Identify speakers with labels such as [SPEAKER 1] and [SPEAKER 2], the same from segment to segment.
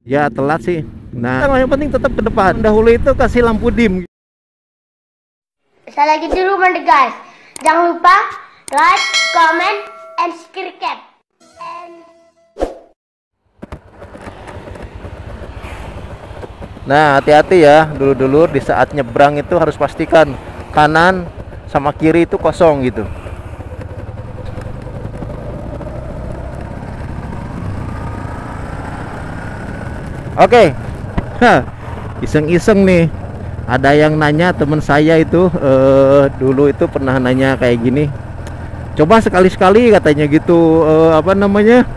[SPEAKER 1] Ya telat sih. Nah, yang penting tetap ke depan. Dahulu itu kasih lampu dim.
[SPEAKER 2] Saya lagi di rumah nih guys. Jangan lupa like, comment, and subscribe.
[SPEAKER 1] Nah, hati-hati ya, dulur-dulur di saat nyebrang itu harus pastikan kanan sama kiri itu kosong gitu. Oke. Iseng-iseng nih. Ada yang nanya, teman saya itu dulu itu pernah nanya kayak gini. Coba sekali-sekali katanya gitu, apa namanya?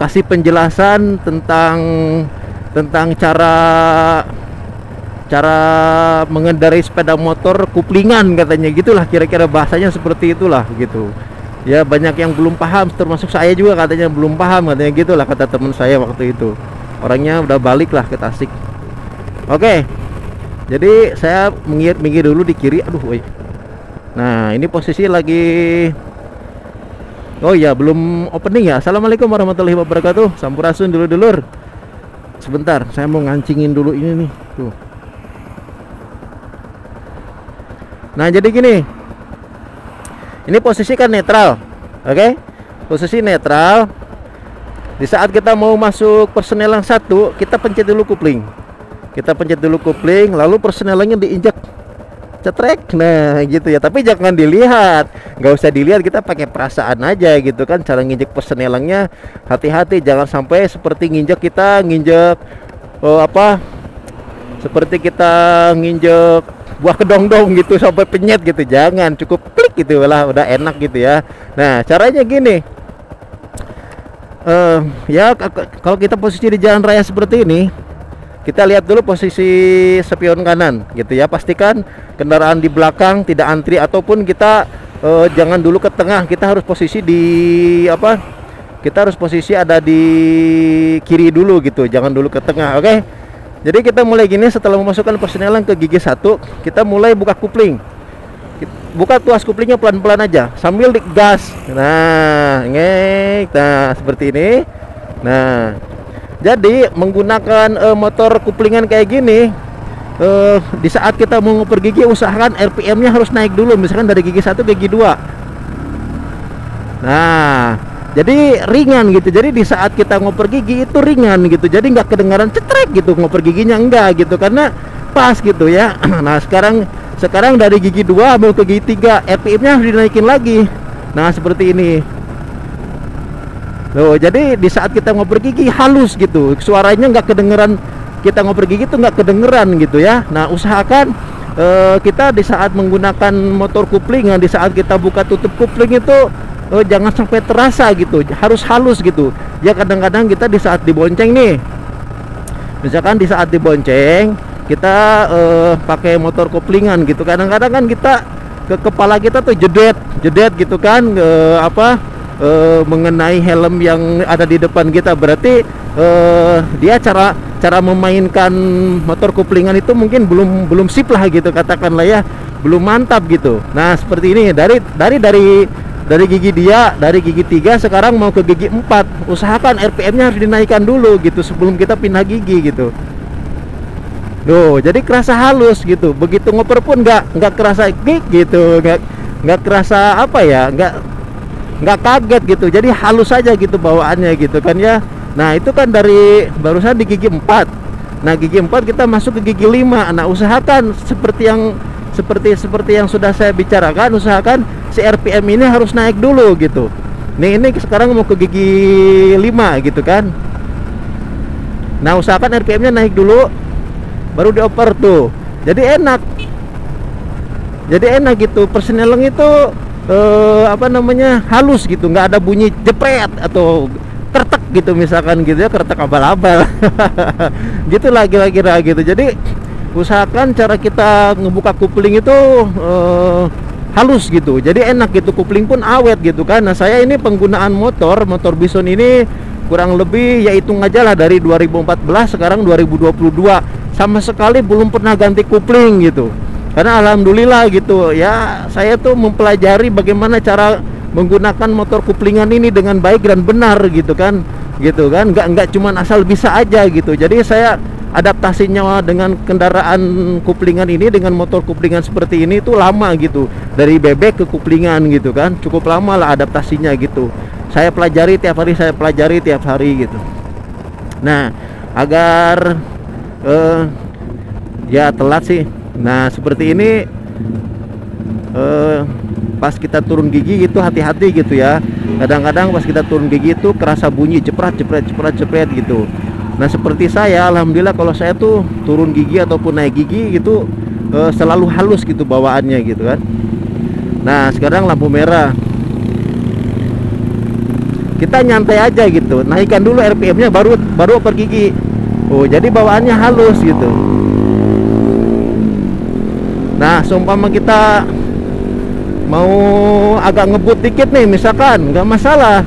[SPEAKER 1] Kasih penjelasan tentang cara mengendarai sepeda motor kuplingan katanya gitulah, kira-kira bahasanya seperti itulah gitu. Ya banyak yang belum paham, termasuk saya juga katanya belum paham katanya gitulah, kata teman saya waktu itu. Orangnya udah balik lah ke Tasik. Oke. Jadi saya minggir dulu di kiri. Aduh, woy. Nah, ini posisi lagi. Oh ya, belum opening ya. Assalamualaikum warahmatullahi wabarakatuh. Sampurasun dulur-dulur. Sebentar, saya mau ngancingin dulu ini nih. Tuh. Nah, jadi gini. Ini posisi kan netral. Oke? Posisi netral. Di saat kita mau masuk persenelang 1, kita pencet dulu kupling. Kita pencet dulu kupling, lalu persenelangnya diinjak. Cetrek. Nah, gitu ya. Tapi jangan dilihat. Nggak usah dilihat, kita pakai perasaan aja gitu kan. Cara nginjek persenelangnya hati-hati, jangan sampai seperti nginjek seperti kita nginjek buah kedong-dong gitu sampai penyet gitu. Jangan, cukup klik gitu lah, udah enak gitu ya. Nah, caranya gini. Ya kalau kita posisi di jalan raya seperti ini, kita lihat dulu posisi spion kanan gitu ya. Pastikan kendaraan di belakang tidak antri, ataupun kita jangan dulu ke tengah. Kita harus posisi kita harus posisi ada di kiri dulu gitu, jangan dulu ke tengah. Oke. Jadi kita mulai gini, setelah memasukkan persenelang ke gigi 1, kita mulai buka kupling. Buka tuas kuplingnya pelan-pelan aja sambil digas. Nah, seperti ini. Nah, jadi menggunakan motor kuplingan kayak gini, di saat kita mau ngoper gigi, usahakan RPM-nya harus naik dulu, misalkan dari gigi 1 ke gigi 2. Nah, jadi ringan gitu. Jadi di saat kita ngoper gigi itu ringan gitu. Jadi nggak kedengaran cetrek gitu ngoper giginya, enggak gitu, karena pas gitu ya. Nah, sekarang dari gigi 2 mau ke gigi 3, RPM-nya harus dinaikin lagi. Nah, seperti ini. Loh, jadi di saat kita ngoper gigi halus gitu, suaranya nggak kedengeran. Kita ngoper gigi tuh nggak kedengeran gitu ya. Nah, usahakan kita di saat menggunakan motor kupling, di saat kita buka tutup kupling itu jangan sampai terasa gitu, harus halus gitu. Ya kadang-kadang kita di saat dibonceng nih, misalkan di saat dibonceng kita pakai motor koplingan gitu, kadang-kadang kan kita ke kepala kita tuh jedet gitu kan, mengenai helm yang ada di depan kita. Berarti dia cara memainkan motor koplingan itu mungkin belum sip lah gitu, katakanlah ya, belum mantap gitu. Nah, seperti ini, dari gigi 3 sekarang mau ke gigi 4, usahakan RPM-nya harus dinaikkan dulu gitu sebelum kita pindah gigi gitu. Loh, jadi kerasa halus gitu. Begitu ngoper pun nggak kerasa gig gitu, nggak kerasa nggak kaget gitu. Jadi halus aja gitu bawaannya gitu kan ya. Nah, itu kan dari barusan di gigi 4. Nah, gigi 4 kita masuk ke gigi 5. Nah, usahakan seperti yang sudah saya bicarakan, usahakan si RPM ini harus naik dulu gitu. Nih, ini sekarang mau ke gigi 5 gitu kan. Nah, usahakan RPM-nya naik dulu, baru dioper tuh. Jadi enak gitu. Perseneleng itu halus gitu, nggak ada bunyi jepret atau kertek gitu misalkan gitu ya, kertek abal-abal. Gitulah kira-kira gitu. Jadi usahakan cara kita ngebuka kupling itu halus gitu, jadi enak gitu, kupling pun awet gitu kan. Nah, saya ini penggunaan motor Bison ini kurang lebih ya hitung aja lah dari 2014, sekarang 2022, sama sekali belum pernah ganti kupling gitu. Karena alhamdulillah gitu ya, saya tuh mempelajari bagaimana cara menggunakan motor kuplingan ini dengan baik dan benar gitu kan. gitu kan, nggak cuman asal bisa aja gitu. Jadi saya adaptasinya dengan kendaraan kuplingan ini, dengan motor kuplingan seperti ini itu lama gitu, dari bebek ke kuplingan gitu kan, cukup lama lah adaptasinya gitu. Saya pelajari tiap hari gitu. Nah, agar ya telat sih. Nah, seperti ini pas kita turun gigi gitu hati-hati gitu ya. Kadang-kadang pas kita turun gigi itu kerasa bunyi jepret gitu. Nah, seperti saya, alhamdulillah kalau saya tuh turun gigi ataupun naik gigi gitu selalu halus gitu bawaannya gitu kan. Nah, sekarang lampu merah. Kita nyantai aja gitu. Naikkan dulu RPM-nya baru oper gigi. Oh, jadi bawaannya halus gitu. Nah, seumpama kita mau agak ngebut dikit nih misalkan, nggak masalah.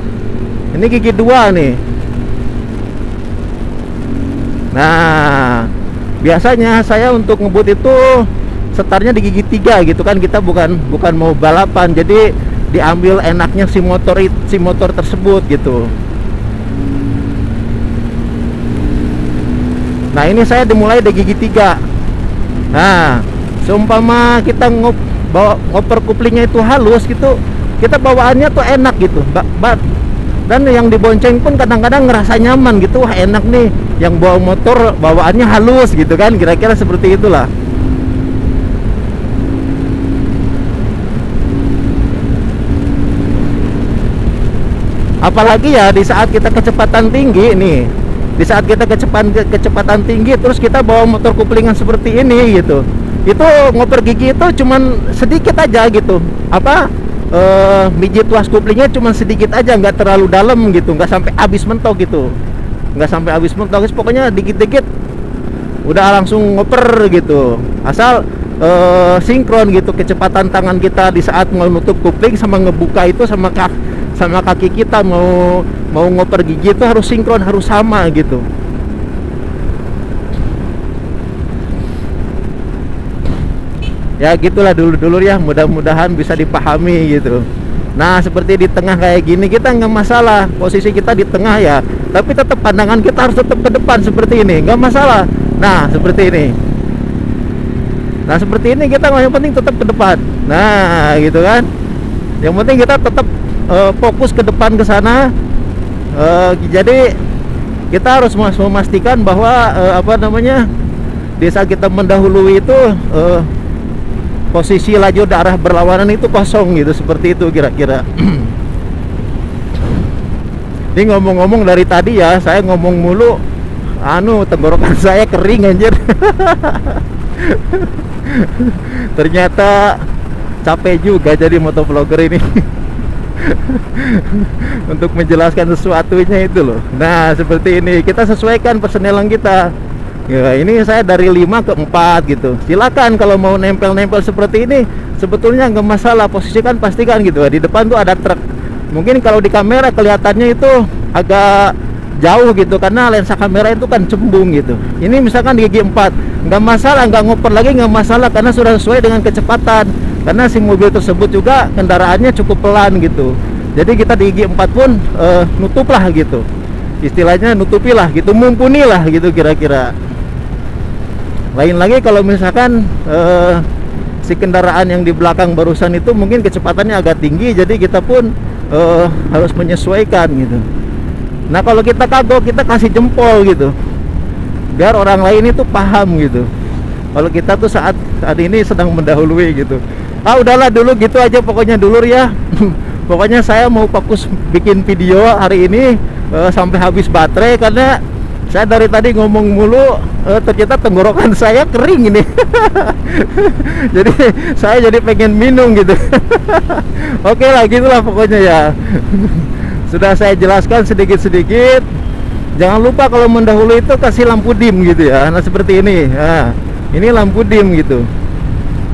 [SPEAKER 1] Ini gigi 2 nih. Nah, biasanya saya untuk ngebut itu setarnya di gigi 3 gitu kan. Kita bukan mau balapan, jadi diambil enaknya si motor tersebut gitu. Nah, ini saya dimulai di gigi 3. Nah, seumpama kita ngoper kuplingnya itu halus gitu, kita bawaannya tuh enak gitu. Dan yang dibonceng pun kadang-kadang ngerasa nyaman gitu. Wah, enak nih, yang bawa motor bawaannya halus gitu kan, kira-kira seperti itulah. Apalagi ya di saat kita kecepatan tinggi nih, di saat kita kecepatan tinggi terus kita bawa motor kuplingan seperti ini gitu, itu ngoper gigi itu cuman sedikit aja gitu, biji tuas kuplingnya cuman sedikit aja, nggak terlalu dalam gitu, nggak sampai habis mentok gitu, pokoknya dikit-dikit udah langsung ngoper gitu, asal sinkron gitu kecepatan tangan kita di saat menutup kupling sama ngebuka itu sama kaki kita mau ngoper gigi itu harus sinkron, harus sama gitu. Ya gitulah dulur ya, mudah-mudahan bisa dipahami gitu. Nah, seperti di tengah kayak gini kita nggak masalah, posisi kita di tengah ya, tapi tetap pandangan kita harus tetap ke depan seperti ini, nggak masalah. Nah, seperti ini. Nah, seperti ini kita yang penting tetap ke depan. Nah, gitu kan. Yang penting kita tetap fokus ke depan ke sana. Jadi kita harus memastikan bahwa di saat kita mendahului itu posisi lajur arah berlawanan itu kosong gitu, seperti itu kira-kira. Ini ngomong-ngomong dari tadi ya, saya ngomong mulu, tenggorokan saya kering anjir. Ternyata capek juga jadi motovlogger ini. Untuk menjelaskan sesuatunya itu loh. Nah, seperti ini kita sesuaikan persenelan kita. Ya, ini saya dari 5 ke 4 gitu. Silakan kalau mau nempel-nempel seperti ini, sebetulnya nggak masalah. Posisikan pastikan gitu. Di depan tuh ada truk. Mungkin kalau di kamera kelihatannya itu agak jauh gitu, karena lensa kamera itu kan cembung gitu. Ini misalkan di gigi 4, nggak masalah, nggak ngoper lagi nggak masalah, karena sudah sesuai dengan kecepatan. Karena si mobil tersebut juga kendaraannya cukup pelan gitu. Jadi kita di gigi 4 pun nutup lah gitu. Istilahnya nutupilah gitu, mumpunilah gitu kira-kira. Lain lagi kalau misalkan si kendaraan yang di belakang barusan itu mungkin kecepatannya agak tinggi, jadi kita pun harus menyesuaikan gitu. Nah, kalau kita kagok, kita kasih jempol gitu, biar orang lain itu paham gitu. Kalau kita tuh saat ini sedang mendahului gitu. Udahlah dulu gitu aja pokoknya dulur ya. Pokoknya saya mau fokus bikin video hari ini sampai habis baterai, karena saya dari tadi ngomong mulu, ternyata tenggorokan saya kering ini. Jadi saya jadi pengen minum gitu. Oke lah, gitulah pokoknya ya. Sudah saya jelaskan sedikit-sedikit. Jangan lupa kalau mendahului itu kasih lampu dim gitu ya. Nah, seperti ini. Nah, ini lampu dim gitu.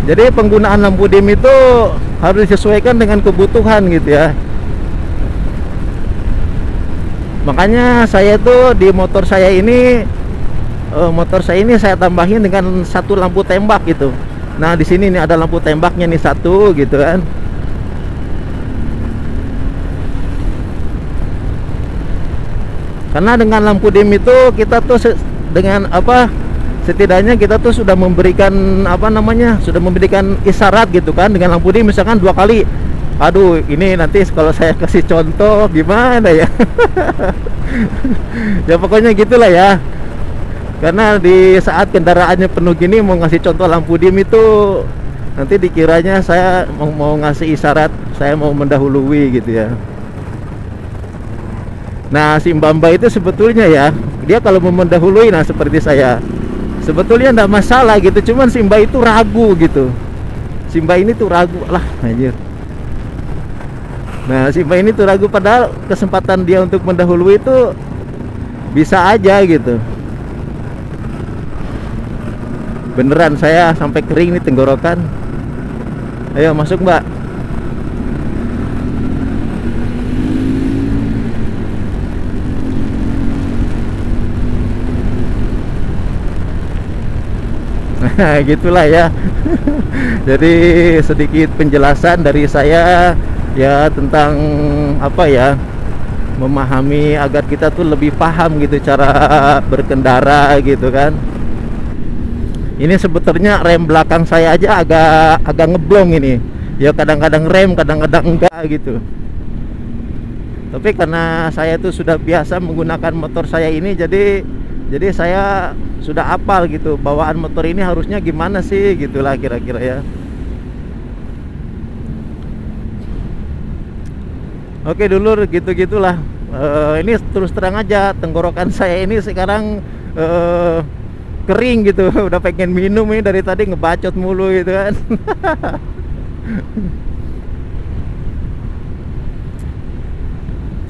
[SPEAKER 1] Jadi penggunaan lampu dim itu harus disesuaikan dengan kebutuhan gitu ya. Makanya saya tuh di motor saya ini saya tambahin dengan satu lampu tembak gitu. Nah, di sini nih ada lampu tembaknya nih satu gitu kan. Karena dengan lampu dim itu kita tuh dengan apa, setidaknya kita tuh sudah memberikan apa namanya, sudah memberikan isyarat gitu kan. Dengan lampu dim misalkan 2 kali. Aduh, ini nanti kalau saya kasih contoh gimana ya. Ya pokoknya gitulah ya. Karena di saat kendaraannya penuh gini mau ngasih contoh lampu dim itu nanti dikiranya saya mau ngasih isyarat saya mau mendahului gitu ya. Nah, si Mbak itu sebetulnya ya, dia kalau mau mendahului, nah seperti saya, sebetulnya enggak masalah gitu, cuman si Mbak itu ragu gitu. Si Mbak ini tuh ragu lah, anjir. Nah, si Mbak ini tuh ragu, padahal kesempatan dia untuk mendahului itu bisa aja gitu. Beneran saya sampai kering nih tenggorokan. Ayo masuk, Mbak. Nah, gitulah ya. Jadi sedikit penjelasan dari saya ya tentang apa ya, memahami agar kita tuh lebih paham gitu cara berkendara gitu kan. Ini sebetulnya rem belakang saya aja agak ngeblong ini. Ya kadang-kadang rem, kadang-kadang enggak gitu. Tapi karena saya tuh sudah biasa menggunakan motor saya ini, jadi saya sudah hafal gitu bawaan motor ini harusnya gimana sih gitulah kira-kira ya. Oke dulur, gitu-gitulah. Ini terus terang aja tenggorokan saya ini sekarang kering gitu. Udah pengen minum ini dari tadi ngebacot mulu gitu kan.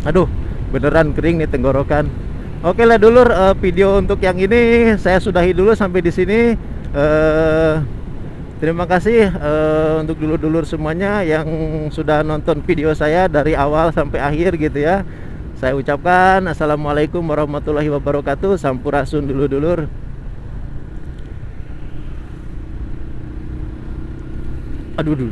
[SPEAKER 1] Aduh, beneran kering nih tenggorokan. Oke lah dulur, video untuk yang ini saya sudahi dulu sampai di sini. Terima kasih untuk dulur-dulur semuanya yang sudah nonton video saya dari awal sampai akhir gitu ya. Saya ucapkan assalamualaikum warahmatullahi wabarakatuh. Sampurasun dulur-dulur. Aduh.